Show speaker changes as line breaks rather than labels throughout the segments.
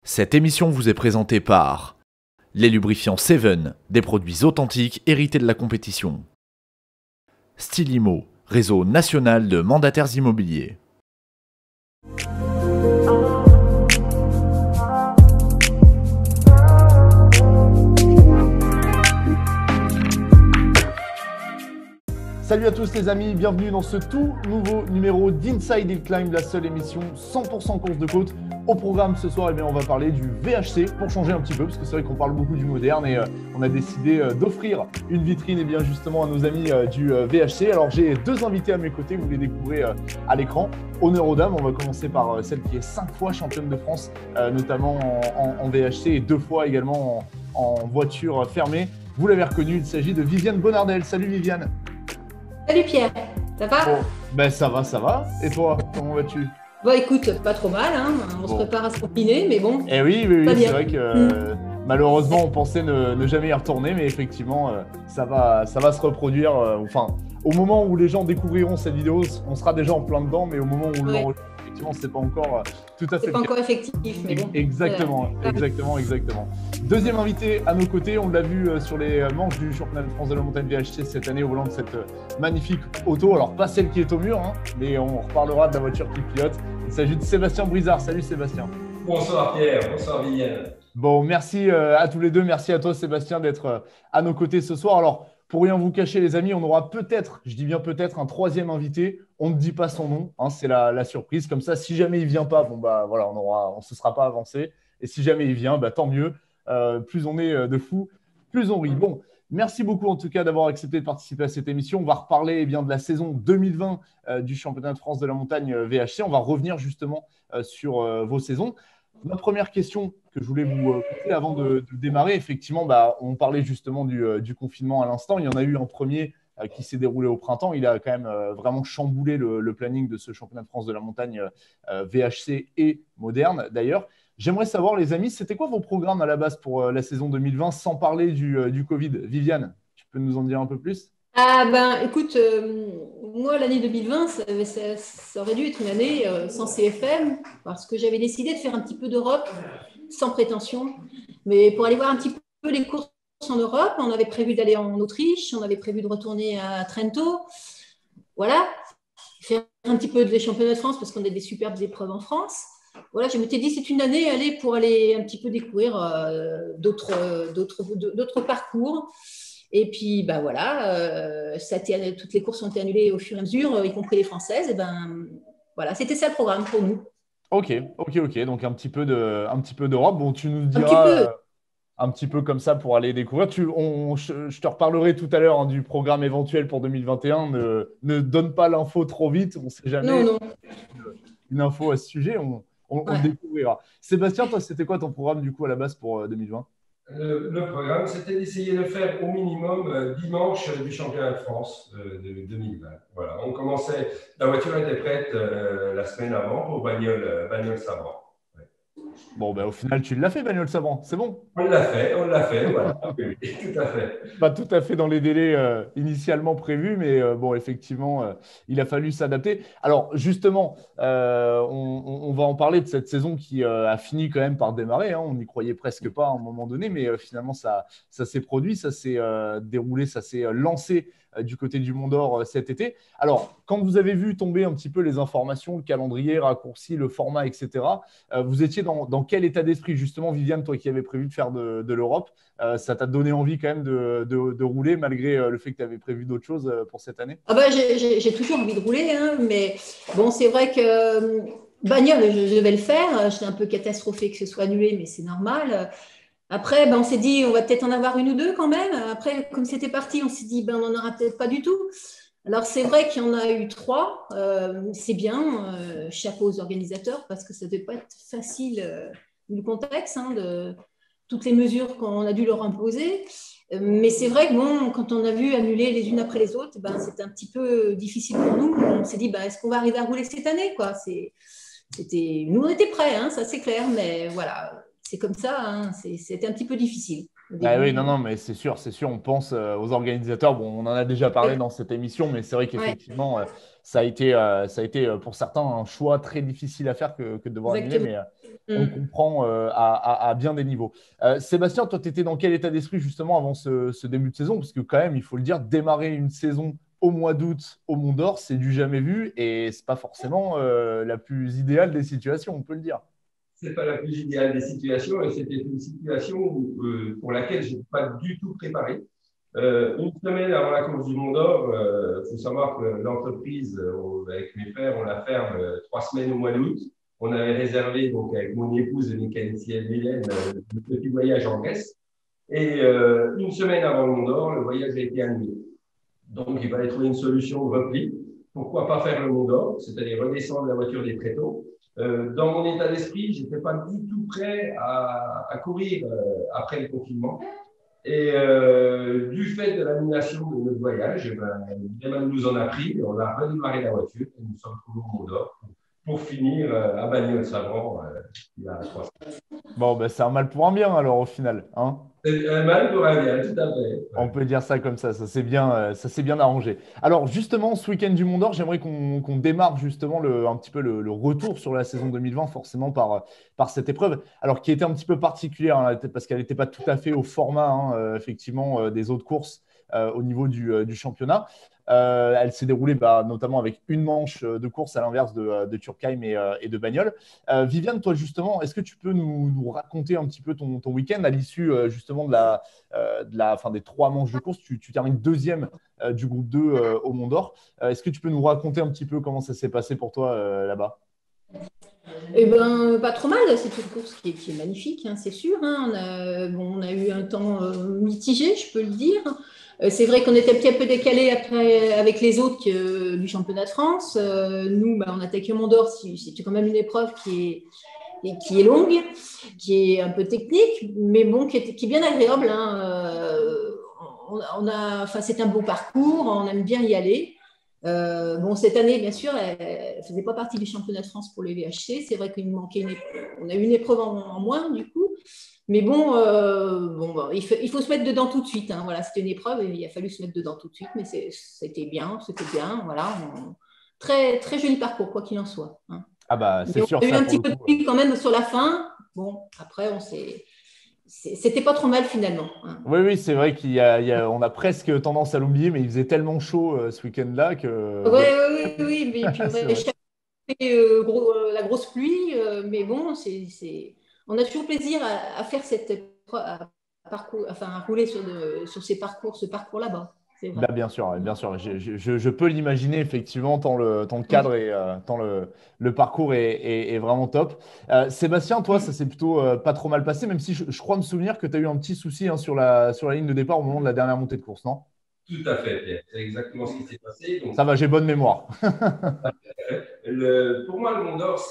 Cette émission vous est présentée par les lubrifiants Seven, des produits authentiques hérités de la compétition. Stylimo, réseau national de mandataires immobiliers.
Salut à tous les amis, bienvenue dans ce tout nouveau numéro d'Inside Hill Climb, la seule émission 100% course de côte. Au programme ce soir, on va parler du VHC pour changer un petit peu, parce que c'est vrai qu'on parle beaucoup du moderne et on a décidé d'offrir une vitrine justement à nos amis du VHC. Alors j'ai deux invités à mes côtés, vous les découvrez à l'écran. Honneur aux dames, on va commencer par celle qui est 5 fois championne de France, notamment en VHC et 2 fois également en voiture fermée. Vous l'avez reconnue, il s'agit de Viviane Bonardel. Salut Viviane.
Salut Pierre, ça va?
Bon, ben ça va. Et toi, comment vas-tu?
Bon écoute, pas trop mal, hein. On se prépare à se confiner, mais bon.
Eh oui, c'est vrai que malheureusement on pensait ne jamais y retourner, mais effectivement ça va se reproduire. Enfin, au moment où les gens découvriront cette vidéo, on sera déjà en plein dedans, mais au moment où on l'enregistre, effectivement, c'est pas encore tout à fait.
C'est pas encore effectif, mais bon.
Exactement. Deuxième invité à nos côtés, on l'a vu sur les manches du championnat de France de la montagne VHC cette année au volant de cette magnifique auto. Alors pas celle qui est au mur, hein, mais on reparlera de la voiture qui pilote. Il s'agit de Sébastien Brizard. Salut Sébastien.
Bonsoir Pierre, bonsoir Viviane.
Bon, merci à tous les deux. Merci à toi Sébastien d'être à nos côtés ce soir. Alors, pour rien vous cacher les amis, on aura peut-être, je dis bien peut-être, un troisième invité. On ne dit pas son nom, hein, c'est la surprise. Comme ça, si jamais il ne vient pas, bon bah voilà, on ne se sera pas avancé. Et si jamais il vient, bah, tant mieux. Plus on est de fous, plus on rit. Bon, merci beaucoup en tout cas d'avoir accepté de participer à cette émission. On va reparler de la saison 2020 du championnat de France de la montagne VHC. On va revenir justement sur vos saisons. Ma première question que je voulais vous poser avant de démarrer, effectivement, on parlait justement du confinement à l'instant. Il y en a eu un premier qui s'est déroulé au printemps. Il a quand même vraiment chamboulé le planning de ce championnat de France de la montagne VHC et moderne d'ailleurs. J'aimerais savoir, les amis, c'était quoi vos programmes à la base pour la saison 2020 sans parler du Covid? Viviane, tu peux nous en dire un peu plus?
Ah ben écoute, moi l'année 2020, ça aurait dû être une année sans CFM, parce que j'avais décidé de faire un petit peu d'Europe, sans prétention, mais pour aller voir un petit peu les courses en Europe. On avait prévu d'aller en Autriche, on avait prévu de retourner à Trento, voilà, faire un petit peu des championnats de France, parce qu'on a des superbes épreuves en France. Voilà, je m'étais dit c'est une année pour aller un petit peu découvrir d'autres parcours. Et puis, ben voilà, toutes les courses ont été annulées au fur et à mesure, y compris les françaises. Et ben voilà, c'était ça le programme pour nous.
Ok. Donc un petit peu d'Europe. Bon, tu nous diras un petit peu comme ça pour aller découvrir. Je te reparlerai tout à l'heure du programme éventuel pour 2021. Ne donne pas l'info trop vite. On ne sait jamais.
Non.
Une info à ce sujet, on le découvrira. Sébastien, toi, c'était quoi ton programme du coup à la base pour 2020?
Le programme, c'était d'essayer de faire au minimum 10 manches du championnat de France de 2020. Voilà, la voiture était prête la semaine avant pour Bagnols-Sabran. Ouais.
Bon, au final, tu l'as fait, Bagnols-Sabran, c'est bon.
On l'a fait, voilà. Oui, tout à fait.
Pas tout à fait dans les délais initialement prévus, mais bon, effectivement, il a fallu s'adapter. Alors, justement, on va en parler de cette saison qui a fini quand même par démarrer. Hein. On n'y croyait presque pas à un moment donné, mais finalement, ça s'est produit, ça s'est déroulé, ça s'est lancé du côté du Mont d'Or cet été. Alors, quand vous avez vu tomber un petit peu les informations, le calendrier raccourci, le format, etc., vous étiez dans quel état d'esprit? Justement, Viviane, toi qui avais prévu de faire de l'Europe, ça t'a donné envie quand même de rouler malgré le fait que tu avais prévu d'autres choses pour cette année?
J'ai toujours envie de rouler, hein, mais bon, c'est vrai que Bagnols, je vais le faire. J'étais un peu catastrophée que ce soit annulé, mais c'est normal. Après, on s'est dit, on va peut-être en avoir une ou deux quand même. Après, comme c'était parti, on s'est dit, on n'en aura peut-être pas du tout. Alors, c'est vrai qu'il y en a eu 3. C'est bien, chapeau aux organisateurs, parce que ça ne devait pas être facile, vu le contexte, hein, de toutes les mesures qu'on a dû leur imposer. Mais c'est vrai que quand on a vu annuler les unes après les autres, c'était un petit peu difficile pour nous. On s'est dit, est-ce qu'on va arriver à rouler cette année, quoi? Nous, on était prêts, hein, ça c'est clair, mais voilà, c'est comme ça, hein, c'était un petit peu difficile.
Oui, non, mais c'est sûr, on pense aux organisateurs. Bon, on en a déjà parlé dans cette émission, mais c'est vrai qu'effectivement, ça a été pour certains un choix très difficile à faire que de devoir annuler, mais on le comprend à bien des niveaux. Sébastien, toi, tu étais dans quel état d'esprit justement avant ce début de saison? Parce que quand même, il faut le dire, démarrer une saison au mois d'août au Mont d'Or, c'est du jamais vu et c'est pas forcément la plus idéale des situations, on peut le dire.
C'est pas la plus idéale des situations et c'était une situation pour laquelle je n'étais pas du tout préparé. Une semaine avant la course du Mont d'Or, faut savoir que l'entreprise, avec mes frères, on la ferme 3 semaines au mois d'août. On avait réservé donc avec mon épouse et mécanicienne Hélène le petit voyage en Grèce. Et une semaine avant le Mont d'Or, le voyage a été annulé. Donc il fallait trouver une solution de repli. Pourquoi pas faire le Mont d'Or, c'est-à-dire redescendre la voiture des Tréteaux. Dans mon état d'esprit, je n'étais pas du tout prêt à courir après le confinement. Et du fait de l'annulation de notre voyage, Emmanuel nous en a pris, on a redémarré la voiture et nous sommes trouvés au Mont d'Or pour finir à Bagnols-Savran il y a 3 semaines.
Bon, ben, c'est un mal pour un bien alors au final, hein.
C'est un mal pour un bien, tout à fait.
On peut dire ça comme ça s'est bien arrangé. Alors justement, ce week-end du Mont d'Or, j'aimerais qu'on démarre justement un petit peu le retour sur la saison 2020, forcément par cette épreuve, alors qui était un petit peu particulière, hein, parce qu'elle n'était pas tout à fait au format, hein, effectivement, des autres courses au niveau du championnat. Elle s'est déroulée notamment avec une manche de course à l'inverse de Turkheim et de Bagnols. Viviane, toi justement, est-ce que tu peux nous raconter un petit peu ton week-end à l'issue justement des 3 manches de course? Tu termines deuxième du groupe 2 au Mont d'Or. Est-ce que tu peux nous raconter un petit peu comment ça s'est passé pour toi là-bas?
Eh ben, pas trop mal, c'est une course qui est magnifique, hein, c'est sûr. Hein. On a eu un temps mitigé, je peux le dire. C'est vrai qu'on était un petit peu décalé après avec les autres du championnat de France. Nous, on attaque le Mont d'Or, c'est quand même une épreuve qui est longue, qui est un peu technique, mais bon, qui est bien agréable. Hein. C'est un beau parcours, on aime bien y aller. Cette année, bien sûr, elle ne faisait pas partie du championnat de France pour les VHC. C'est vrai qu'il nous manquait on a eu une épreuve en moins, du coup. Mais il faut se mettre dedans tout de suite. Hein. Voilà, c'était une épreuve et il a fallu se mettre dedans tout de suite. Mais c'était bien. Voilà, très, très joli parcours, quoi qu'il en soit. Hein.
Ah bah, c'est sûr.
On a eu un petit peu de pluie quand même sur la fin. Bon, après, c'était pas trop mal finalement. Hein.
Oui, c'est vrai on a presque tendance à l'oublier, mais il faisait tellement chaud ce week-end-là que…
Oui. Mais puis, la grosse pluie, mais bon, on a toujours plaisir à faire à rouler sur ce parcours là-bas.
Bien sûr. Je peux l'imaginer effectivement, tant le cadre et tant le parcours est vraiment top. Sébastien, toi, ça s'est plutôt pas trop mal passé, même si je crois me souvenir que tu as eu un petit souci hein, sur la ligne de départ au moment de la dernière montée de course, non?
Tout à fait, Pierre. C'est exactement ce qui s'est passé. Donc,
ça va, j'ai bonne mémoire.
Pour moi, le Mont d'Or,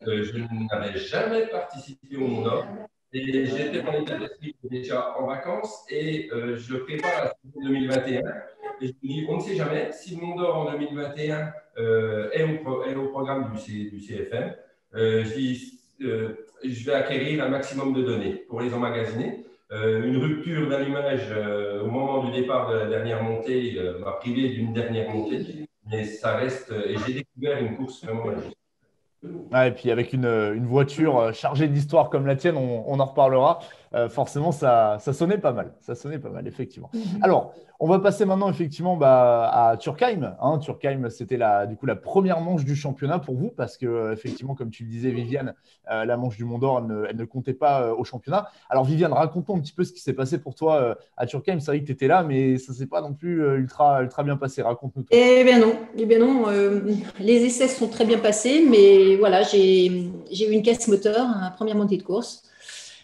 je n'avais jamais participé au Mont d'Or. Et j'étais dans l'état d'esprit déjà en vacances et je prépare la saison 2021. Et je me dis, on ne sait jamais, si le Mont d'Or en 2021 est au programme du CFM, je vais acquérir un maximum de données pour les emmagasiner. Une rupture d'allumage au moment du départ de la dernière montée m'a privé d'une dernière montée, mais ça reste, et j'ai découvert une course vraiment magique.
Et puis avec une voiture chargée d'histoire comme la tienne, on en reparlera. Forcément, ça sonnait pas mal. Ça sonnait pas mal, effectivement. Alors, on va passer maintenant effectivement à Turkheim. Hein, Turkheim, c'était du coup la première manche du championnat pour vous parce que effectivement, comme tu le disais, Viviane, la manche du Mont d'Or, elle ne comptait pas au championnat. Alors, Viviane, raconte-nous un petit peu ce qui s'est passé pour toi à Turkheim. C'est vrai que tu étais là, mais ça ne s'est pas non plus ultra bien passé. Raconte-nous tout.
Eh bien non. Les essais sont très bien passés, mais voilà, j'ai eu une casse moteur à la première montée de course.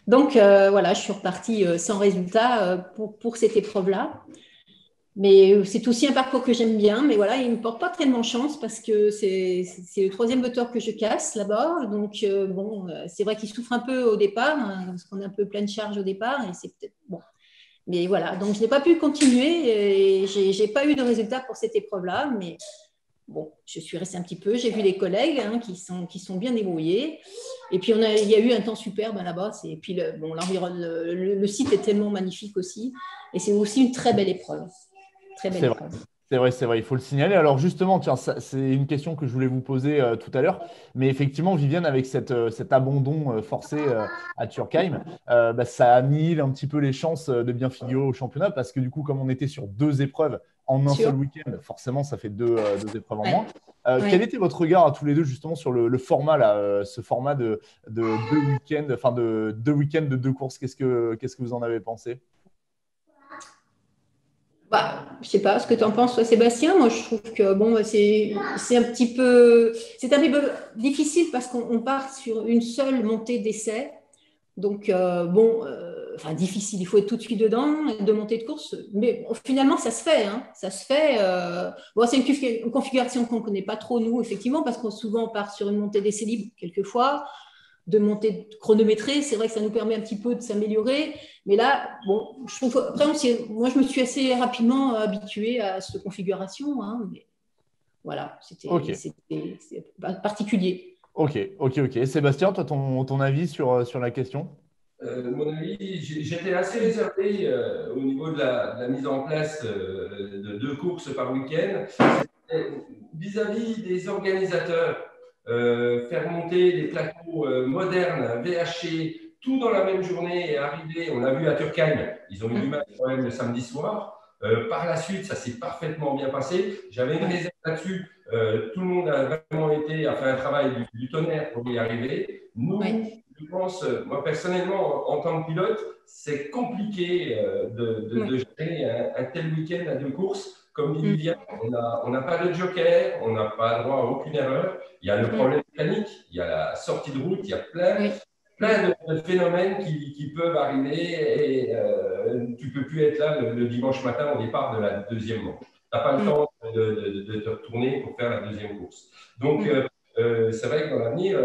Donc, je suis repartie sans résultat pour cette épreuve-là. Mais c'est aussi un parcours que j'aime bien. Mais voilà, il ne me porte pas tellement chance parce que c'est le 3e moteur que je casse là-bas. Donc, c'est vrai qu'il souffre un peu au départ, hein, parce qu'on est un peu pleine charge au départ. Et c'est peut-être bon. Mais voilà, donc je n'ai pas pu continuer et je n'ai pas eu de résultat pour cette épreuve-là. Mais bon, je suis restée un petit peu. J'ai vu les collègues hein, qui sont bien débrouillés. Et puis, il y a eu un temps superbe là-bas. Et puis, le site est tellement magnifique aussi. Et c'est aussi une très belle épreuve. Très belle épreuve.
C'est vrai, il faut le signaler. Alors justement, tiens, c'est une question que je voulais vous poser tout à l'heure, mais effectivement, Viviane, avec cet abandon forcé à Turkheim, bah, ça annihile un petit peu les chances de bien figurer au championnat, parce que du coup, comme on était sur deux épreuves en un seul
Sûr.
week-end, forcément, ça fait deux épreuves en moins.
Ouais.
Quel
Ouais.
était votre regard à tous les deux justement sur le format là, ce format de deux week-ends, enfin de deux week-ends de deux courses, qu'est-ce que vous en avez pensé?
Bah, je sais pas ce que tu en penses, toi, Sébastien. Moi, je trouve que bon, c'est un petit peu difficile parce qu'on part sur une seule montée d'essai. Donc, bon, enfin, difficile, il faut être tout de suite dedans, de montée de course. Mais bon, finalement, ça se fait. Hein, ça se fait. Bon, c'est une configuration qu'on ne connaît pas trop, nous, effectivement, parce qu'on souvent on part sur une montée d'essai libre, quelquefois, de montée chronométrée. C'est vrai que ça nous permet un petit peu de s'améliorer. Mais là, bon, je trouve. Après, moi, je me suis assez rapidement habituée à cette configuration. Hein, mais voilà,
Ok,
c'est particulier.
ok. Sébastien, toi, ton avis sur la question?
Mon avis, j'étais assez réservé au niveau de la mise en place de deux courses par week-end. Vis-à-vis des organisateurs, faire monter des plateaux modernes, VHC, tout dans la même journée et arriver, on l'a vu à Turkheim, ils ont eu du mal quand même le samedi soir. Par la suite, ça s'est parfaitement bien passé. J'avais une réserve là-dessus. Tout le monde a vraiment a fait un travail du tonnerre pour y arriver. Nous,
Ouais.
je pense, moi personnellement, en tant que pilote, c'est compliqué de gérer un tel week-end à deux courses. Comme dit Viviane, on n'a pas de joker, on n'a pas droit à aucune erreur. Il y a le problème mécanique, il y a la sortie de route, il y a plein de phénomènes qui peuvent arriver et tu ne peux plus être là le dimanche matin au départ de la deuxième manche. Tu n'as pas le temps de te retourner pour faire la deuxième course. Donc, c'est vrai que dans l'avenir,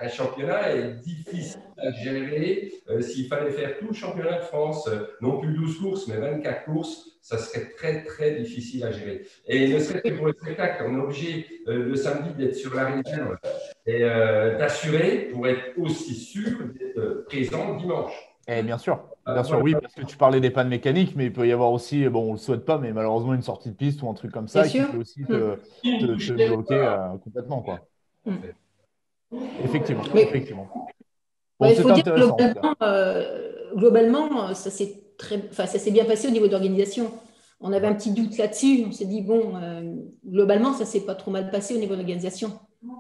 un championnat est difficile à gérer. S'il fallait faire tout le championnat de France, non plus 12 courses, mais 24 courses, ça serait très, très difficile à gérer. Et ne serait-ce que pour le spectacle, on est obligé le samedi d'être sur la réserve et d'assurer pour être aussi sûr d'être présent dimanche.
Eh, bien sûr,
Voilà.
oui, parce que tu parlais des pannes mécaniques, mais il peut y avoir aussi, bon, on ne le souhaite pas, mais malheureusement une sortie de piste ou un truc comme
Bien
ça qui
sûr.
peut aussi
Mm.
te bloquer complètement, quoi.
Mm.
Effectivement,
Mais
effectivement. Bon,
ouais, il
c'est
faut dire que
intéressant en tout cas.
globalement, enfin, ça s'est bien passé au niveau d'organisation. On avait un petit doute là-dessus. On s'est dit, bon, globalement, ça s'est pas trop mal passé au niveau de l'organisation.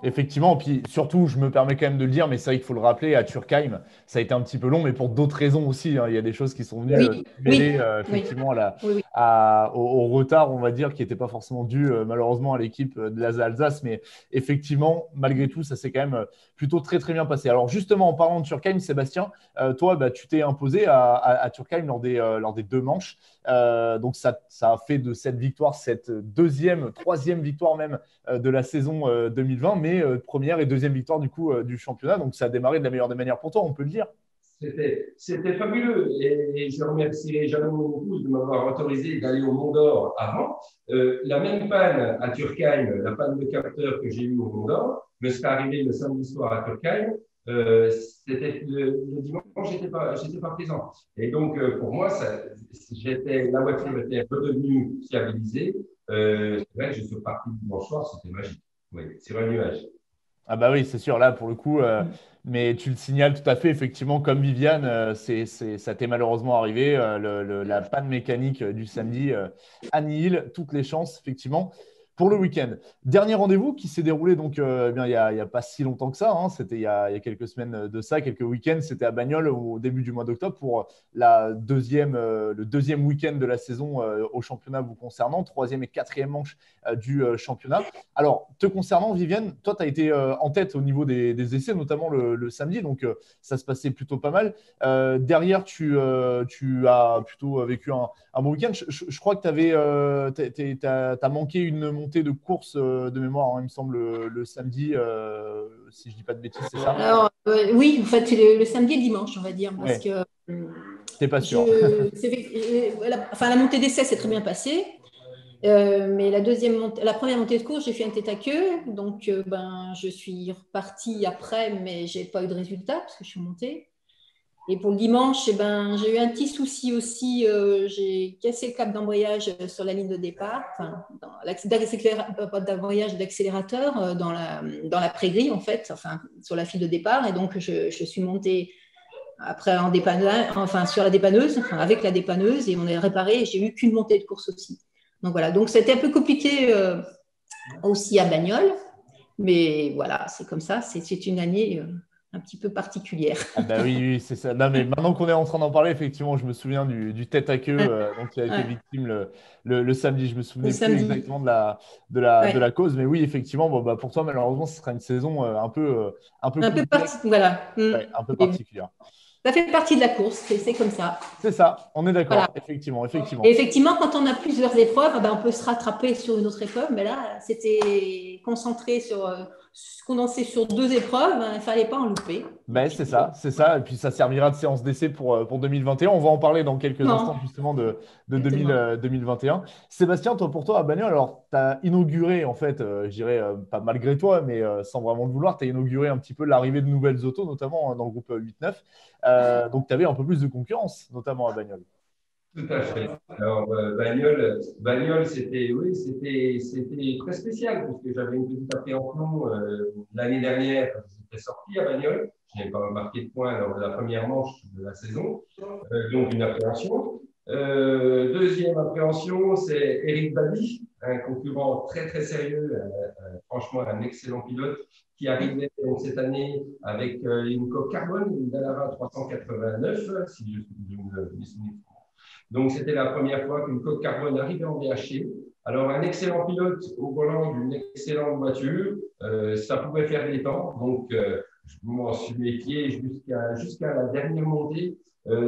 Effectivement, puis surtout, je me permets quand même de le dire, mais c'est vrai qu'il faut le rappeler, à Turkheim, ça a été un petit peu long, mais pour d'autres raisons aussi, hein. Il y a des choses qui sont venues
Oui,
mêler
oui, oui,
effectivement
oui, oui.
au retard, on va dire, qui n'était pas forcément dû malheureusement à l'équipe de l'Alsace, mais effectivement, malgré tout, ça s'est quand même plutôt très très bien passé. Alors justement, en parlant de Turkheim, Sébastien, toi, bah, tu t'es imposé à Turkheim lors des deux manches. Donc ça a fait de cette victoire cette troisième victoire même de la saison 2020, mais première et deuxième victoire du coup du championnat. Donc ça a démarré de la meilleure des manières pour toi, on peut le dire.
C'était fabuleux et je remercierai jamais mon épouse de m'avoir autorisé d'aller au Mont d'Or avant. La même panne à Turkheim, la panne de capteur que j'ai eue au Mont d'Or, me serait arrivée le samedi soir à Turkheim. C'était le dimanche, j'étais pas présent. Et donc, pour moi, la voiture était redevenue fiabilisée. C'est vrai que je suis parti le dimanche soir, c'était magique. Oui, c'est un nuage.
Ah bah oui, c'est sûr, là pour le coup, mais tu le signales tout à fait, effectivement, comme Viviane, ça t'est malheureusement arrivé, la panne mécanique du samedi annihile toutes les chances, effectivement, pour le week-end. Dernier rendez-vous qui s'est déroulé donc eh bien, il y a pas si longtemps que ça, hein, c'était il y a quelques semaines de ça, quelques week-ends, c'était à Bagnoles au début du mois d'octobre pour le deuxième week-end de la saison au championnat vous concernant, troisième et quatrième manche du championnat. Alors, te concernant, Viviane, toi, tu as été en tête au niveau des essais, notamment le samedi, donc ça se passait plutôt pas mal. Derrière, tu as plutôt vécu un bon week-end. Je crois que tu as manqué une montée de course de mémoire, hein, il me semble, le samedi, si je dis pas de bêtises, c'est ça?
Alors, oui, en fait, le samedi et le dimanche, on va dire, parce
Ouais,
que
t'es pas sûr.
enfin, la montée d'essai s'est très bien passée. Mais la première montée de course, j'ai fait une tête à queue. Donc, ben, je suis repartie après, mais je n'ai pas eu de résultat parce que je suis montée. Et pour le dimanche, eh ben, j'ai eu un petit souci aussi. J'ai cassé le câble d'embrayage sur la ligne de départ, enfin, pas d'embrayage, d'accélérateur dans la pré-grille, en fait, enfin, sur la file de départ. Et donc, je suis montée après enfin, sur la dépanneuse, enfin, avec la dépanneuse, et on est réparé. Et j'ai eu qu'une montée de course aussi. Donc voilà, donc c'était un peu compliqué aussi à Bagnoles. Mais voilà, c'est comme ça. C'est une année un petit peu particulière.
Ah bah oui, oui, c'est ça. Non, mais maintenant qu'on est en train d'en parler, effectivement, je me souviens du tête à queue dont il a été victime le samedi. Je me souvenais plus exactement de la cause, mais oui, effectivement, bon, bah, pour toi, malheureusement, ce sera une saison un peu
Voilà.
Ouais, un peu particulière.
Ça fait partie de la course, c'est comme ça.
C'est ça, on est d'accord,
voilà.
effectivement.
Et effectivement, quand on a plusieurs épreuves, ben, on peut se rattraper sur une autre épreuve, mais là, c'était condensé sur 2 épreuves, ben, il ne fallait pas en louper.
Ben, c'est ça. Et puis ça servira de séance d'essai pour 2021. On va en parler dans quelques instants justement de 2021. Sébastien, pour toi, à Bagnoles, alors tu as inauguré, en fait, je dirais pas malgré toi, mais sans vraiment le vouloir, tu as inauguré un petit peu l'arrivée de nouvelles autos, notamment dans le groupe 8-9. Donc tu avais un peu plus de concurrence, notamment à Bagnoles.
Tout à fait. Alors, Bagnoles, c'était très spécial parce que j'avais une petite appréhension l'année dernière quand j'étais sorti à Bagnoles. Je n'avais pas marqué de points lors de la première manche de la saison, donc une appréhension. Deuxième appréhension, c'est Eric Badi, un concurrent très très sérieux, franchement un excellent pilote qui arrivait cette année avec une coque carbone, une Dallara 389, si je me souviens. Donc, c'était la première fois qu'une coque carbone arrivait en VHC. Alors, un excellent pilote au volant d'une excellente voiture, ça pouvait faire des temps. Donc, je m'en suis méfié jusqu'à la dernière montée.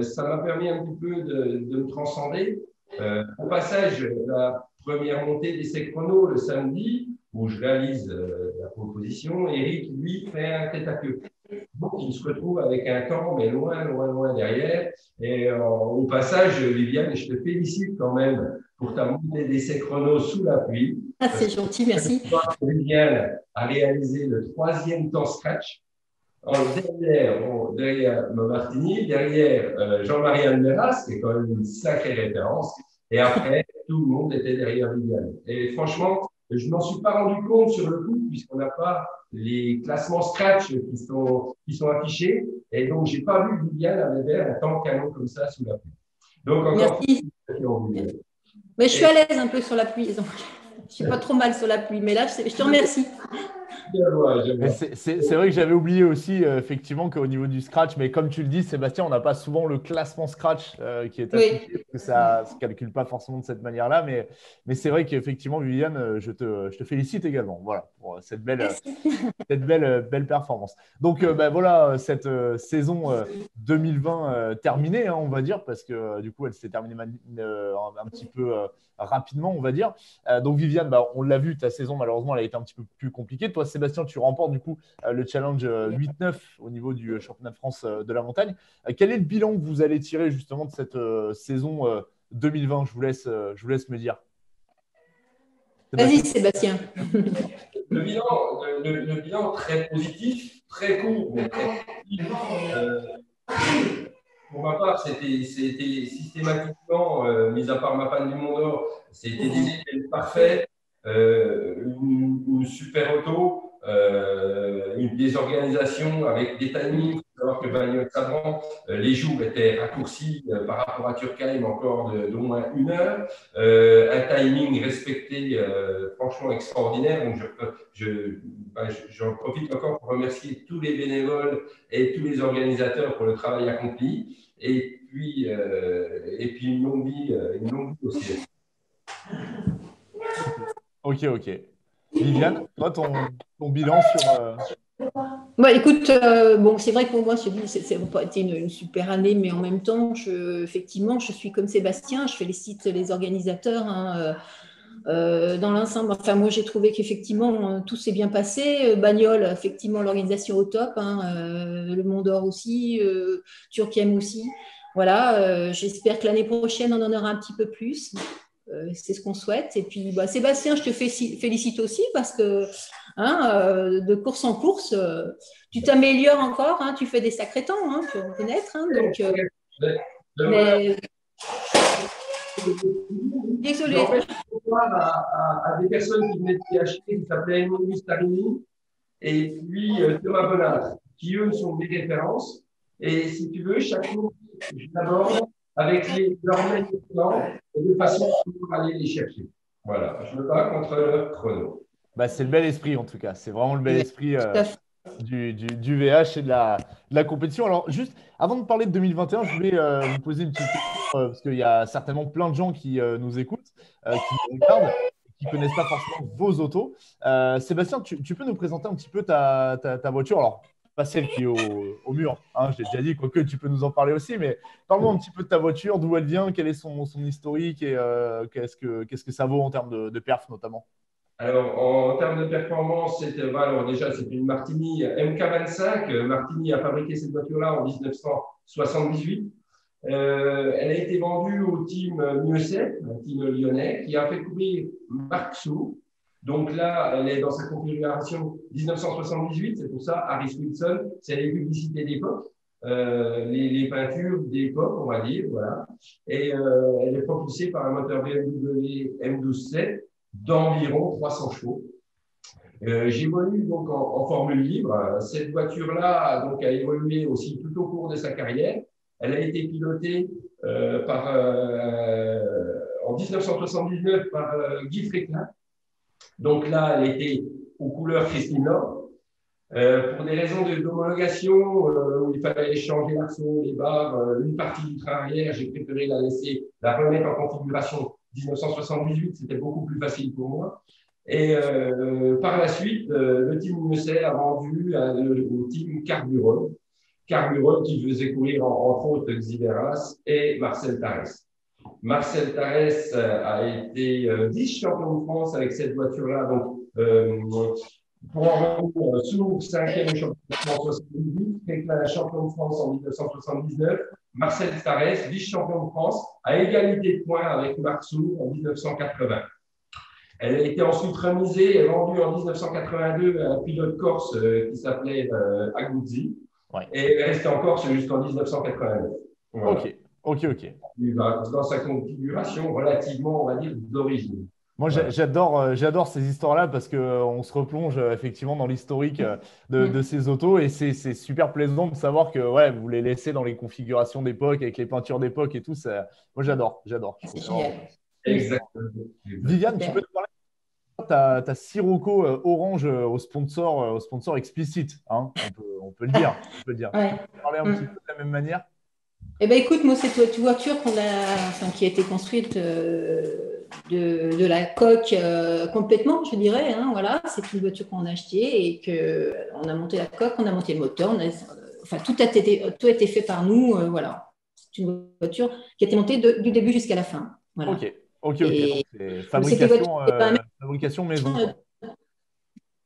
Ça m'a permis un petit peu de me transcender. Au passage, la première montée d'essai chrono le samedi, où je réalise la proposition, Eric, lui, fait un tête à queue. Donc, il se retrouve avec un temps, mais loin, loin, loin derrière. Et au passage, Viviane, je te félicite quand même pour ta montée d'essai chrono sous la pluie.
Ah, c'est gentil, merci.
Viviane a réalisé le 3e temps scratch. Derrière Martini, derrière Jean-Marie Almeras, qui est quand même une sacrée référence. Et après, tout le monde était derrière Viviane. Et franchement, je ne m'en suis pas rendu compte sur le coup, puisqu'on n'a pas les classements scratch qui sont affichés. Et donc, je n'ai pas vu Viviane arriver un temps canon comme ça sous la pluie. Donc, encore
merci. Mais je suis à l'aise un peu sur la pluie. Donc je ne suis pas trop mal sur la pluie. Mais là, je te remercie.
C'est vrai que j'avais oublié aussi effectivement qu'au niveau du scratch, mais comme tu le dis, Sébastien, on n'a pas souvent le classement scratch qui est affiché, parce que ça ne se calcule pas forcément de cette manière-là. Mais c'est vrai qu'effectivement, Viviane, je te félicite également, voilà, pour cette belle performance. Donc voilà, cette saison 2020 terminée, hein, on va dire, parce que du coup, elle s'est terminée un petit peu rapidement, on va dire. Donc Viviane, on l'a vu, ta saison, malheureusement, elle a été un petit peu plus compliquée. Toi, Sébastien, tu remportes du coup le challenge 8-9 au niveau du championnat de France de la montagne. Quel est le bilan que vous allez tirer justement de cette saison 2020 je vous laisse me dire.
Vas-y, Sébastien.
Le bilan très positif, très court, mais très positif. Pour ma part, c'était systématiquement, mis à part ma panne du Mont d'Or, c'était des étés parfaits, une super auto, une désorganisation avec des timings. Il faut savoir que Bagnoles-Sabran, les jours étaient raccourcis par rapport à Turckheim encore d'au moins 1 heure. Un timing respecté, franchement extraordinaire. Donc, j'en profite encore pour remercier tous les bénévoles et tous les organisateurs pour le travail accompli. Et puis une longue vie aussi.
Ok. Viviane, toi, ton bilan sur…
Écoute, c'est vrai que pour moi, ça n'a pas été une super année, mais en même temps, effectivement, je suis comme Sébastien, je félicite les organisateurs. Hein, dans l'ensemble, enfin, moi, j'ai trouvé qu'effectivement, tout s'est bien passé. Bagnoles, effectivement, l'organisation au top. Hein, le Mont d'Or aussi, Turckheim aussi. Voilà, j'espère que l'année prochaine, on en aura un petit peu plus. c'est ce qu'on souhaite. Et puis, Sébastien, je te félicite aussi parce que de course en course, tu t'améliores encore, tu fais des sacrés temps, il faut reconnaître. Donc, mais... Désolé.
En fait, à des personnes qui venaient de PHP, qui s'appelaient Emmanuel Starini et puis Thomas Bonnard, qui eux sont des références. Et si tu veux, chacun, je l'aborde avec leurs mêmes plans et de façon à aller les chercher. Voilà, je me bats contre leur chrono.
C'est le bel esprit en tout cas. C'est vraiment le bel esprit du VH et de la compétition. Alors, juste avant de parler de 2021, je voulais vous poser une petite question parce qu'il y a certainement plein de gens qui nous écoutent, qui nous regardent, qui ne connaissent pas forcément vos autos. Sébastien, tu peux nous présenter un petit peu ta voiture? Alors, pas celle qui est au mur, je l'ai déjà dit, quoique tu peux nous en parler aussi, mais parle-moi un petit peu de ta voiture, d'où elle vient, quel est son historique et qu'est-ce que ça vaut en termes de perf notamment?
Alors, en termes de performance, déjà, c'est une Martini MK25. Martini a fabriqué cette voiture-là en 1978. Elle a été vendue au team Mieuxet, un team lyonnais, qui a fait courir Marc Soult. Donc là, elle est dans sa configuration 1978. C'est pour ça, Harris Wilson, c'est les publicités d'époque, les peintures d'époque, on va dire. Voilà. Et elle est propulsée par un moteur BMW M12.7 d'environ 300 chevaux. J'évolue donc en formule libre. Cette voiture-là donc, a évolué aussi tout au cours de sa carrière. Elle a été pilotée en 1979 par Guy Fréquelin. Donc là, elle était aux couleurs Christine Nord. Pour des raisons d'homologation, où il fallait changer l'arceau, les barres, une partie du train arrière, j'ai préféré la remettre en configuration 1978, c'était beaucoup plus facile pour moi. Et par la suite, le team Mieuxet a vendu au team Carburol qui faisait courir entre autres Xiveras et Marcel Tarès. Marcel Tarès a été vice-champion de France avec cette voiture-là. Donc, pour en revenir, Soult, 5e champion de France en 1978, Fréquelin, champion de France en 1979, Marcel Tarès, vice-champion de France, à égalité de points avec Marc Soult en 1980. Elle a été ensuite remisée et vendue en 1982 à un pilote corse qui s'appelait Aguzzi. Ouais. Et elle est restée en Corse jusqu'en 1989. Voilà.
Ok.
Dans sa configuration relativement, on va dire, d'origine.
Moi, j'adore ces histoires-là parce qu'on se replonge effectivement dans l'historique de ces autos et c'est super plaisant de savoir que vous les laissez dans les configurations d'époque avec les peintures d'époque et tout. Moi, j'adore.
C'est génial.
Exactement.
Viviane, tu peux te parler de ta Sirocco orange au sponsor explicite, on peut le dire.
Ouais.
Tu peux parler un petit peu de la même manière?
Eh bien, écoute, moi, cette voiture qui a été construite de la coque complètement, je dirais. Voilà, c'est une voiture qu'on a achetée et qu'on a monté la coque, on a monté le moteur. Tout a été fait par nous. Voilà, c'est une voiture qui a été montée du début jusqu'à la fin. Voilà.
Ok. Donc, c'est fabrication maison.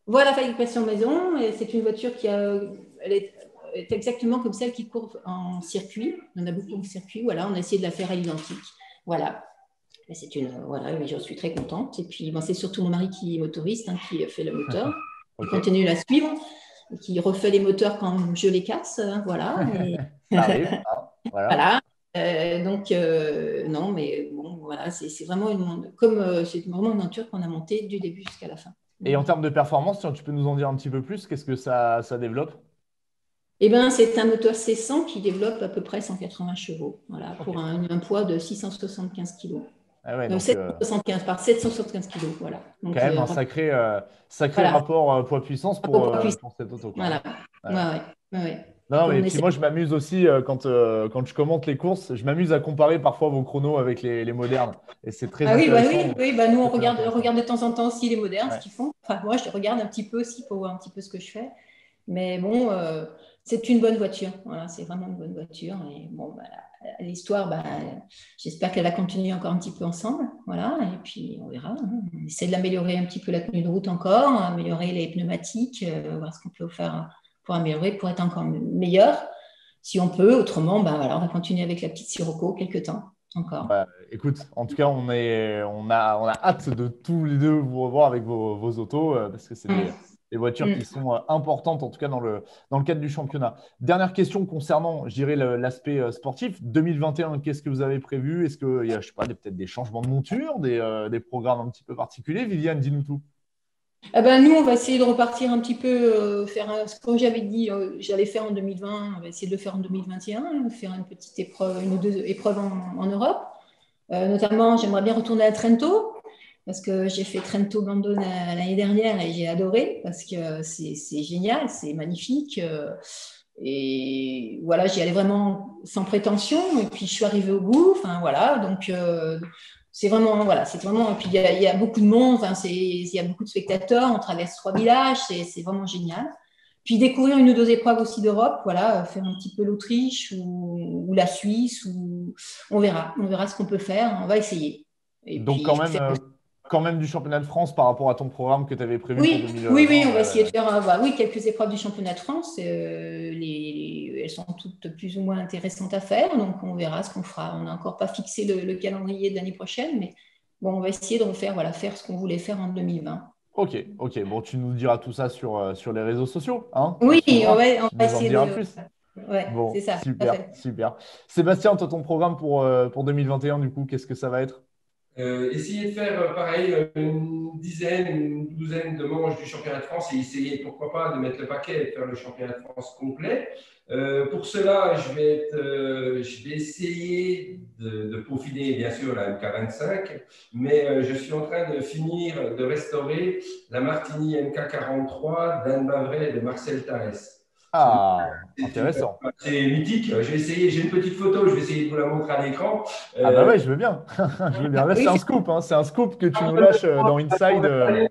Voilà, fabrication maison. Et c'est une voiture elle est exactement comme celle qui court en circuit. On en a beaucoup en circuit. Voilà, on a essayé de la faire à l'identique. Voilà. Mais j'en suis très contente. Et puis, c'est surtout mon mari qui est motoriste, qui fait le moteur. Il continue à la suivre, qui refait les moteurs quand je les casse. Voilà.
Ça arrive.
Voilà. Non, mais bon, voilà, c'est vraiment c'est vraiment une voiture qu'on a montée du début jusqu'à la fin.
Et en termes de performance, tu peux nous en dire un petit peu plus? Qu'est-ce que ça développe?
Eh bien, c'est un moteur C100 qui développe à peu près 180 chevaux, voilà, pour un poids de 675 kg.
Ah ouais,
donc 775 kg, voilà. Donc,
quand même un sacré rapport poids-puissance pour cette auto.
Voilà. Ouais.
Non, mais puis moi, je m'amuse aussi quand je commente les courses, je m'amuse à comparer parfois vos chronos avec les modernes. Et c'est très intéressant.
Oui, nous, on regarde de temps en temps aussi les modernes, ce qu'ils font. Enfin, moi, je regarde un petit peu aussi pour voir un petit peu ce que je fais. Mais bon, c'est une bonne voiture. Voilà, c'est vraiment une bonne voiture. Et bon, l'histoire, j'espère qu'elle va continuer encore un petit peu ensemble. Voilà, et puis on verra. On essaie de l'améliorer un petit peu la tenue de route encore, améliorer les pneumatiques, voir ce qu'on peut faire pour améliorer, pour être encore meilleur, si on peut. Autrement, on va continuer avec la petite Sirocco quelques temps. encore.
Bah, écoute, en tout cas, on a hâte de tous les deux vous revoir avec vos autos parce que c'est des voitures qui sont importantes, en tout cas dans le cadre du championnat. Dernière question concernant, je dirais, l'aspect sportif. 2021, qu'est-ce que vous avez prévu? Est-ce qu'il y a, je sais pas, peut-être des changements de monture, des programmes un petit peu particuliers? Viviane, dis-nous tout.
Eh ben, nous, on va essayer de repartir un petit peu, ce que j'avais dit, j'allais faire en 2020, on va essayer de le faire en 2021, faire une petite épreuve, une ou deux épreuves en Europe. Notamment, j'aimerais bien retourner à Trento, parce que j'ai fait Trento-Bandone l'année dernière et j'ai adoré, parce que c'est génial, c'est magnifique. Et voilà, j'y allais vraiment sans prétention, et puis je suis arrivée au bout. Enfin, voilà, donc c'est vraiment, voilà, c'est vraiment. Et puis il y a beaucoup de monde, enfin, il y a beaucoup de spectateurs, on traverse 3 villages, c'est vraiment génial. Puis découvrir une ou deux épreuves aussi d'Europe, voilà, faire un petit peu l'Autriche ou la Suisse, ou on verra ce qu'on peut faire, on va essayer. Et
Donc,
puis faire.
quand même du championnat de France par rapport à ton programme que tu avais prévu pour
Oui,
2020.
oui, on va essayer de faire oui, quelques épreuves du championnat de France. Elles sont toutes plus ou moins intéressantes à faire, donc on verra ce qu'on fera. On n'a encore pas fixé le calendrier de l'année prochaine, mais bon, on va essayer de refaire, voilà, faire ce qu'on voulait faire en 2020.
Ok, ok. Bon, tu nous diras tout ça sur les réseaux sociaux, hein?
Oui,
suivra.
on
Tu
va
nous en
essayer
diras
de.
plus.
Ouais, c'est
Bon,
ça, tout à
super,
fait.
super. Sébastien, toi, ton programme pour 2021, du coup, qu'est-ce que ça va être?
Essayer de faire pareil une dizaine, une douzaine de manches du championnat de France et essayer, pourquoi pas, de mettre le paquet et de faire le championnat de France complet. Pour cela, je vais essayer de peaufiner, bien sûr, la MK25, mais je suis en train de finir de restaurer la Martini MK43 d'Anne Bavray et de Marcel Tarès.
Ah, intéressant.
C'est mythique. Je vais essayer, j'ai une petite photo, je vais essayer de vous la montrer à l'écran.
Ah bah ouais, je veux bien. Je veux bien. Là, c'est
Oui,
un scoop, hein. C'est un scoop que tu nous lâches dans Inside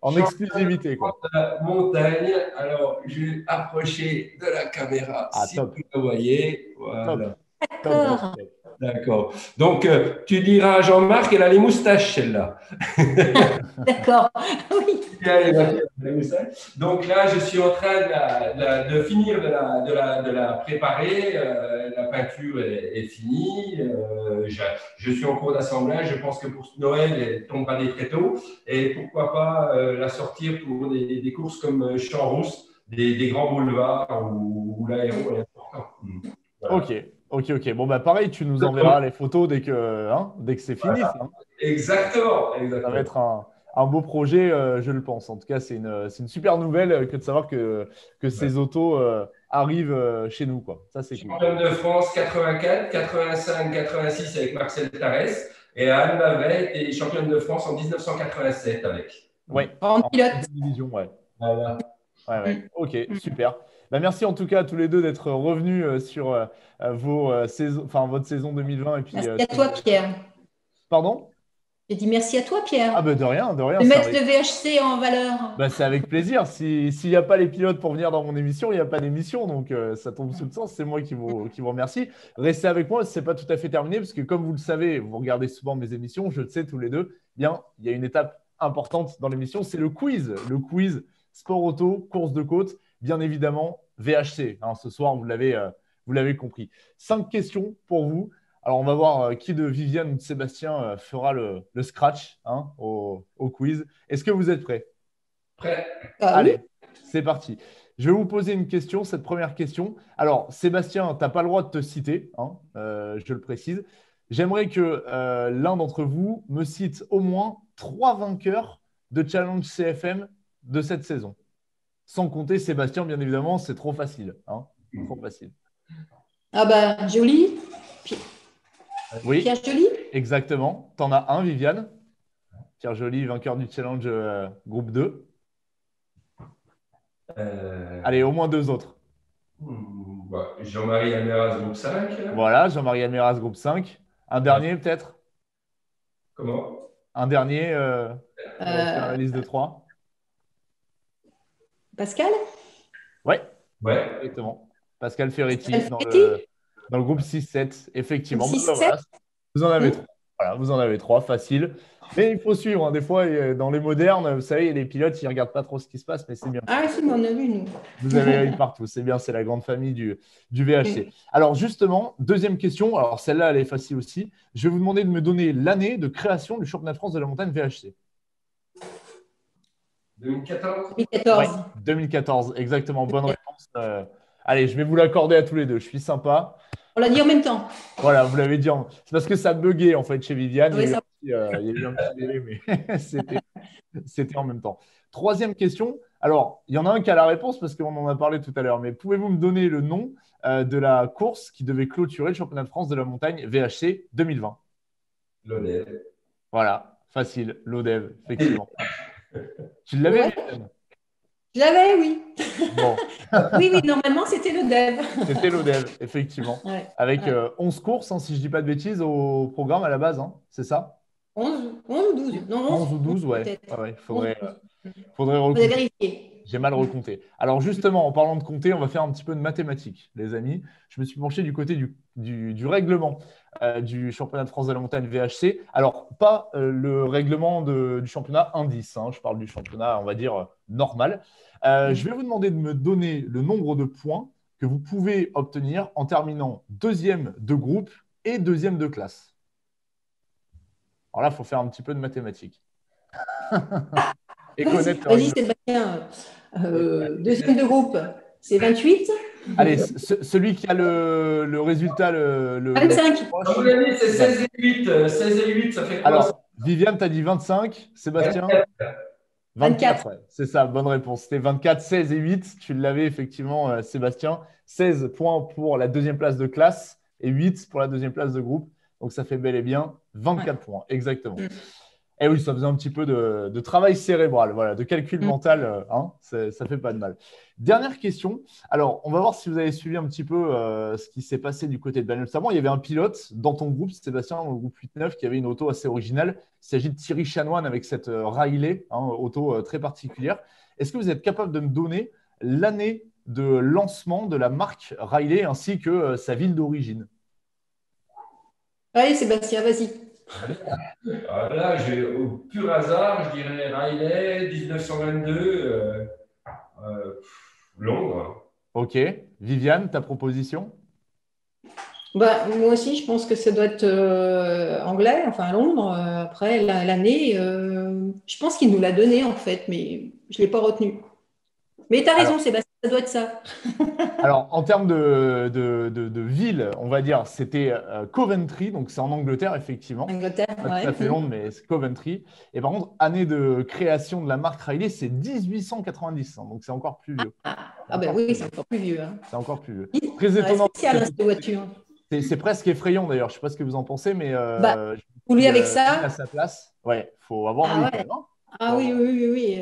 en
Championnat
exclusivité, quoi.
de la montagne. Alors, je vais approcher de la caméra,
Ah,
si
top,
vous la voyez.
top,
Voilà,
top, top,
d'accord.
top.
d'accord. Donc, tu diras à Jean-Marc, elle a les moustaches, celle-là.
D'accord. Oui.
Donc là, je suis en train de finir de la préparer. La peinture est finie. Je suis en cours d'assemblage. Je pense que pour Noël, elle ne tombera des très tôt. Et pourquoi pas la sortir pour des courses comme Champs-Rousse, des grands boulevards où l'aéro est important. Voilà.
Ok. Bon, bah pareil, tu nous enverras les photos dès que c'est fini,
Voilà.
ça, hein.
Exactement.
Ça va être un beau projet, je le pense. En tout cas, c'est une super nouvelle que de savoir que ces autos arrivent chez nous, quoi. Ça, c'est cool.
Championne de France 84, 85, 86 avec Marcel Tarès. Et Anne Bavray était championne de France en 1987 avec.
Ouais,
En
en
pilote.
deuxième division, ouais.
Voilà.
Ouais. Ok, super. Bah, merci en tout cas à tous les deux d'être revenus sur votre saison 2020 et puis.
Merci à toi, Pierre.
Pardon?
J'ai dit merci à toi, Pierre,
Ah bah de rien,
de
c'est
mettre le VHC en valeur.
bah, c'est avec plaisir. S'il n'y a pas les pilotes pour venir dans mon émission, il n'y a pas d'émission. Donc ça tombe sous le sens. C'est moi qui vous remercie. Restez avec moi, ce n'est pas tout à fait terminé, parce que comme vous le savez, vous regardez souvent mes émissions, je le sais tous les deux, bien, il y a une étape importante dans l'émission, c'est le quiz. Le quiz sport auto, course de côte, bien évidemment, VHC. Hein, ce soir, vous l'avez compris. 5 questions pour vous. Alors, on va voir qui de Viviane ou de Sébastien fera le scratch au quiz. Est-ce que vous êtes prêts?
Prêt.
Allez, c'est parti. Je vais vous poser une question, cette première question. Alors, Sébastien, tu n'as pas le droit de te citer, je le précise. J'aimerais que l'un d'entre vous me cite au moins 3 vainqueurs de Challenge CFM de cette saison. Sans compter Sébastien, bien évidemment, c'est trop facile. Trop facile.
Ah bah, Jolie.
Oui,
Pierre Jolie.
exactement. Tu en as un, Viviane. Pierre Joly, vainqueur du Challenge groupe 2. Allez, au moins 2 autres.
Jean-Marie Almeras, groupe 5.
Voilà, Jean-Marie Almeras, groupe 5. Un dernier, peut-être?
Comment?
Un dernier pour faire la liste de 3.
Pascal.
Ouais,
Ouais.
exactement. Pascal Ferretti
Pascal Ferretti.
dans le groupe 6-7, effectivement.
Groupe
Bah,
6-7.
voilà. Vous en avez 3. Voilà, vous en avez 3, facile. Mais il faut suivre, hein. Des fois, dans les modernes, vous savez, les pilotes, ils ne regardent pas trop ce qui se passe, mais c'est bien.
Ah, si, mais on a vu, nous.
Vous avez l'œil partout, c'est bien, c'est la grande famille du VHC. Alors justement, deuxième question, alors celle-là, elle est facile aussi. Je vais vous demander de me donner l'année de création du championnat de France de la montagne VHC.
2014.
2014.
Ouais, 2014, exactement, bonne réponse. Allez, je vais vous l'accorder à tous les deux, je suis sympa.
On l'a dit en même temps.
Voilà, vous l'avez dit. C'est parce que ça buguait en fait chez Viviane.
Oui,
il y a eu un petit délai, mais c'était en même temps. Troisième question. Alors, il y en a un qui a la réponse parce qu'on en a parlé tout à l'heure, mais pouvez-vous me donner le nom de la course qui devait clôturer le championnat de France de la montagne VHC 2020?
L'ODEV.
Voilà, facile, l'ODEV, effectivement. Tu l'avais,
Ouais.
Viviane?
Je l'avais, oui.
Bon,
Oui, normalement, c'était le dev.
c'était l'ODEV, effectivement.
Ouais.
Avec 11 courses, hein, si je ne dis pas de bêtises, au programme à la base, hein, c'est ça?
11 ou 12. Non,
11 ou 12, ouais.
peut-être.
Ouais,
Faudrait
faudrait recompter.
vérifier.
J'ai mal recompté. Alors justement, en parlant de compter, on va faire un petit peu de mathématiques, les amis. Je me suis penché du côté du règlement du championnat de France de la montagne VHC. Alors, pas le règlement du championnat indice, hein. Je parle du championnat, on va dire, normal. Je vais vous demander de me donner le nombre de points que vous pouvez obtenir en terminant deuxième de groupe et deuxième de classe. Alors là, il faut faire un petit peu de mathématiques. Et connaître le
Vas-y,
règlement.
Sébastien. Deuxième de groupe, c'est 28.
Allez, celui qui a le résultat le
25.
proche.
À mon avis, c'est 16 et 8. 16 et 8, ça fait quoi?
Alors, Viviane, tu as dit 25. Sébastien? 24, ouais. C'est ça, bonne réponse. C'était 24, 16 et 8. Tu l'avais effectivement, Sébastien. 16 points pour la deuxième place de classe et 8 pour la deuxième place de groupe. Donc, ça fait bel et bien 24 points, exactement. Et oui, ça faisait un petit peu de travail cérébral, voilà, de calcul mental, hein, ça fait pas de mal. Dernière question. Alors, on va voir si vous avez suivi un petit peu ce qui s'est passé du côté de Bagnole. Notamment, il y avait un pilote dans ton groupe, Sébastien, dans le groupe 8-9, qui avait une auto assez originale. Il s'agit de Thierry Chanoine avec cette Riley, hein, auto très particulière. Est-ce que vous êtes capable de me donner l'année de lancement de la marque Riley ainsi que sa ville d'origine?
Allez, Sébastien, vas-y.
Là, au pur hasard, je dirais Riley, 1922, Londres.
Ok. Viviane, ta proposition?
Moi aussi, je pense que ça doit être anglais, enfin Londres. Après, l'année, je pense qu'il nous l'a donné en fait, mais je ne l'ai pas retenu. Mais tu as raison, Sébastien, ça doit être ça.
Alors, en termes de ville, on va dire, c'était Coventry, donc c'est en Angleterre, effectivement.
Angleterre,
Pas tout à fait Londres, mais c'est Coventry. Et par contre, année de création de la marque Riley, c'est 1890, hein, donc c'est encore plus vieux.
Ben oui, c'est encore plus vieux. Hein.
C'est encore plus vieux. Très étonnant.
Spécial, cette voiture.
C'est presque effrayant d'ailleurs. Je ne sais pas ce que vous en pensez, mais
vous lui avec ça
à sa place, ouais, faut avoir envie quand même. Hein.
Oui.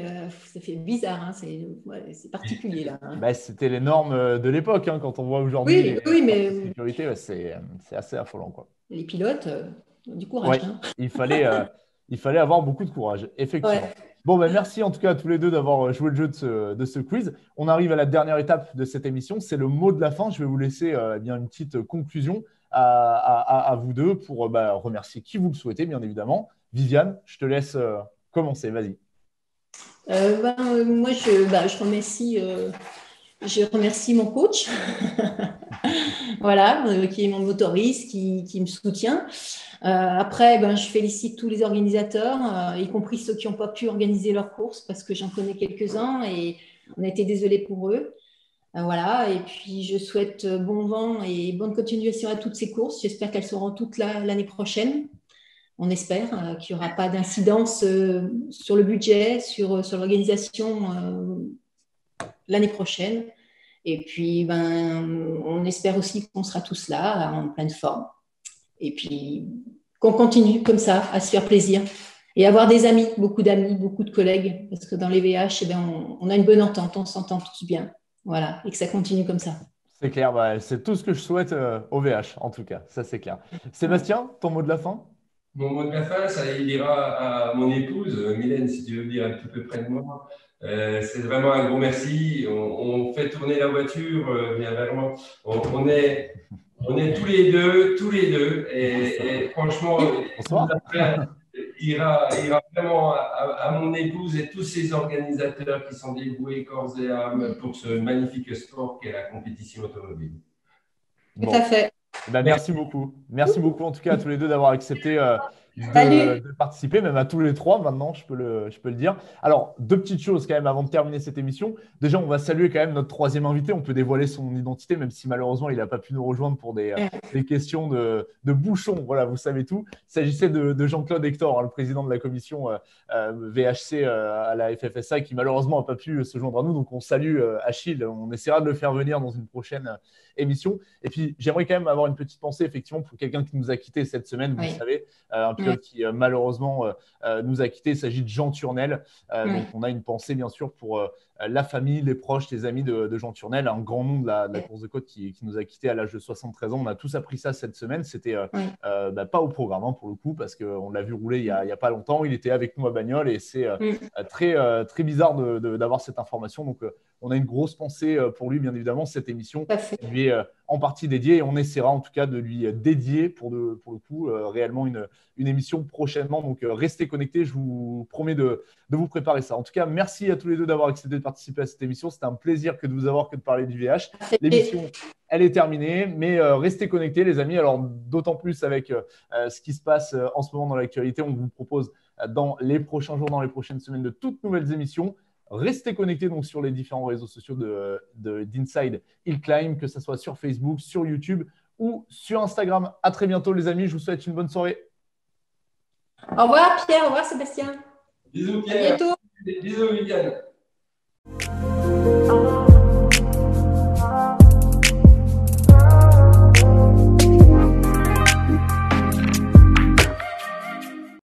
Ça fait bizarre, hein. C'est particulier là. Hein.
Bah, c'était les normes de l'époque, hein, quand on voit aujourd'hui
mais
la sécurité, ouais, c'est assez affolant, quoi.
Les pilotes, du courage.
Ouais,
hein.
il fallait avoir beaucoup de courage, effectivement.
Ouais.
Bon, ben merci en tout cas à tous les deux d'avoir joué le jeu de ce quiz. On arrive à la dernière étape de cette émission, c'est le mot de la fin. Je vais vous laisser bien une petite conclusion à vous deux pour remercier qui vous le souhaitez, bien évidemment. Viviane, je te laisse commencer, vas-y.
Moi, je remercie, je remercie mon coach, voilà, qui est mon motoriste, qui me soutient. Après, je félicite tous les organisateurs, y compris ceux qui n'ont pas pu organiser leurs courses, parce que j'en connais quelques-uns et on a été désolés pour eux. Voilà, et puis je souhaite bon vent et bonne continuation à toutes ces courses. J'espère qu'elles seront toutes là l'année prochaine. On espère qu'il n'y aura pas d'incidence sur le budget, sur l'organisation l'année prochaine. Et puis, on espère aussi qu'on sera tous là, en pleine forme. Et puis, qu'on continue comme ça, à se faire plaisir. Et avoir des amis, beaucoup de collègues. Parce que dans les VH, on a une bonne entente, on s'entend tous bien. Voilà, et que ça continue comme ça.
C'est clair, c'est tout ce que je souhaite au VH, en tout cas, ça c'est clair. Sébastien, ton mot de la fin?
Mon mot de la fin, il ira à mon épouse, Mylène, si tu veux dire un petit peu près de moi. C'est vraiment un gros merci. On fait tourner la voiture, bien vraiment. On est On est tous les deux. Et franchement,
Bonsoir.
il ira vraiment à mon épouse et tous ces organisateurs qui sont dévoués corps et âme pour ce magnifique sport qu'est la compétition automobile.
Tout à fait.
Ben, merci beaucoup. Merci beaucoup en tout cas à tous les deux d'avoir accepté de participer, même à tous les trois maintenant, je peux le dire. Alors, deux petites choses quand même avant de terminer cette émission. Déjà, on va saluer quand même notre troisième invité. On peut dévoiler son identité, même si malheureusement, il n'a pas pu nous rejoindre pour des questions de bouchons. Voilà, vous savez tout. Il s'agissait de Jean-Claude Hector, le président de la commission VHC à la FFSA, qui malheureusement n'a pas pu se joindre à nous. Donc, on salue Achille. On essaiera de le faire venir dans une prochaine émission. Et puis, j'aimerais quand même avoir une petite pensée, effectivement, pour quelqu'un qui nous a quittés cette semaine, vous le savez, un pilote qui malheureusement nous a quittés. Il s'agit de Jean Turnel. Donc, on a une pensée, bien sûr, pour la famille, les proches, les amis de Jean Turnel, un grand nom de la course de côte qui nous a quittés à l'âge de 73 ans. On a tous appris ça cette semaine. C'était pas au programme, pour le coup, parce qu'on l'a vu rouler il y a pas longtemps. Il était avec nous à Bagnoles et c'est très bizarre d'avoir cette information. Donc, on a une grosse pensée pour lui, bien évidemment. Cette émission lui est en partie dédiée et on essaiera en tout cas de lui dédier pour le coup réellement une émission prochainement. Donc, restez connectés. Je vous promets de vous préparer ça. En tout cas, merci à tous les deux d'avoir accepté de participer à cette émission. C'était un plaisir que de vous avoir, que de parler du VH. L'émission, elle est terminée, mais restez connectés, les amis. Alors, d'autant plus avec ce qui se passe en ce moment dans l'actualité, on vous propose dans les prochains jours, dans les prochaines semaines, de toutes nouvelles émissions. Restez connectés donc sur les différents réseaux sociaux d'Inside Hill Climb, que ce soit sur Facebook, sur YouTube ou sur Instagram. À très bientôt, les amis. Je vous souhaite une bonne soirée.
Au revoir, Pierre. Au revoir, Sébastien.
Bisous, Pierre.
À bientôt.
Bisous, Viviane.